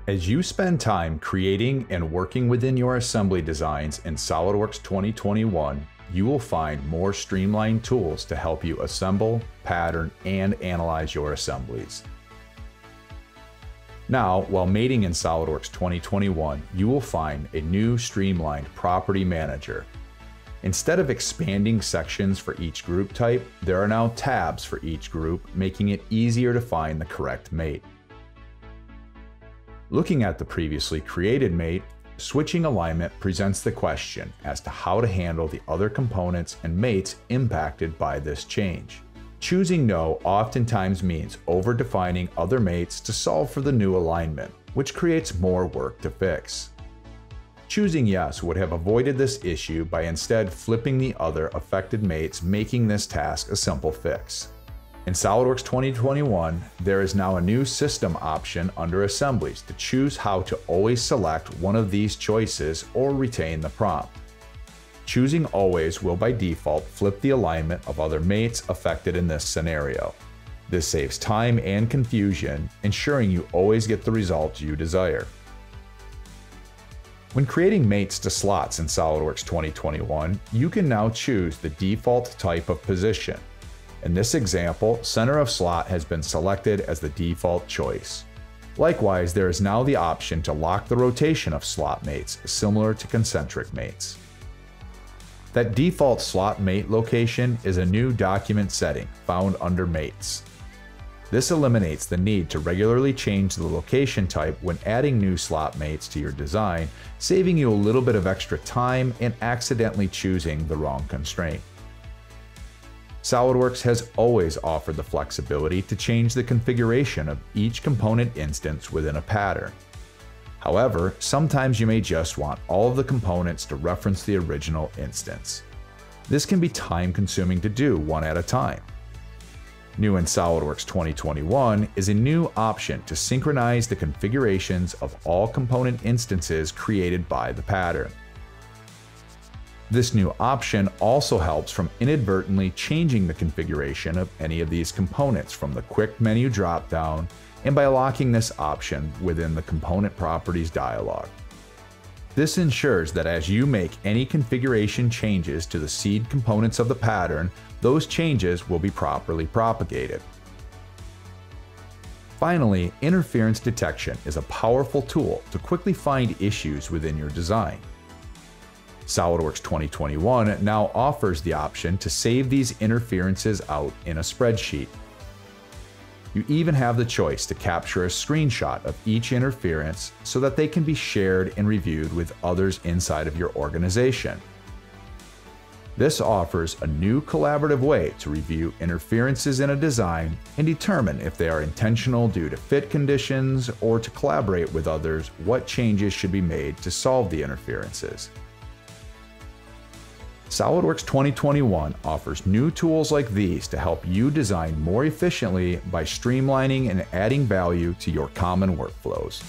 As you spend time creating and working within your assembly designs in SOLIDWORKS 2021, you will find more streamlined tools to help you assemble, pattern, and analyze your assemblies. Now, while mating in SOLIDWORKS 2021, you will find a new streamlined property manager. Instead of expanding sections for each group type, there are now tabs for each group, making it easier to find the correct mate. Looking at the previously created mate, switching alignment presents the question as to how to handle the other components and mates impacted by this change. Choosing no oftentimes means over-defining other mates to solve for the new alignment, which creates more work to fix. Choosing yes would have avoided this issue by instead flipping the other affected mates, making this task a simple fix. In SOLIDWORKS 2021, there is now a new system option under Assemblies to choose how to always select one of these choices or retain the prompt. Choosing always will by default flip the alignment of other mates affected in this scenario. This saves time and confusion, ensuring you always get the result you desire. When creating mates to slots in SOLIDWORKS 2021, you can now choose the default type of position. In this example, center of slot has been selected as the default choice. Likewise, there is now the option to lock the rotation of slot mates, similar to concentric mates. That default slot mate location is a new document setting found under Mates. This eliminates the need to regularly change the location type when adding new slot mates to your design, saving you a little bit of extra time and accidentally choosing the wrong constraint. SOLIDWORKS has always offered the flexibility to change the configuration of each component instance within a pattern. However, sometimes you may just want all of the components to reference the original instance. This can be time-consuming to do one at a time. New in SOLIDWORKS 2021 is a new option to synchronize the configurations of all component instances created by the pattern. This new option also helps from inadvertently changing the configuration of any of these components from the quick menu dropdown and by locking this option within the component properties dialog. This ensures that as you make any configuration changes to the seed components of the pattern, those changes will be properly propagated. Finally, interference detection is a powerful tool to quickly find issues within your design. SOLIDWORKS 2021 now offers the option to save these interferences out in a spreadsheet. You even have the choice to capture a screenshot of each interference so that they can be shared and reviewed with others inside of your organization. This offers a new collaborative way to review interferences in a design and determine if they are intentional due to fit conditions, or to collaborate with others what changes should be made to solve the interferences. SOLIDWORKS 2021 offers new tools like these to help you design more efficiently by streamlining and adding value to your common workflows.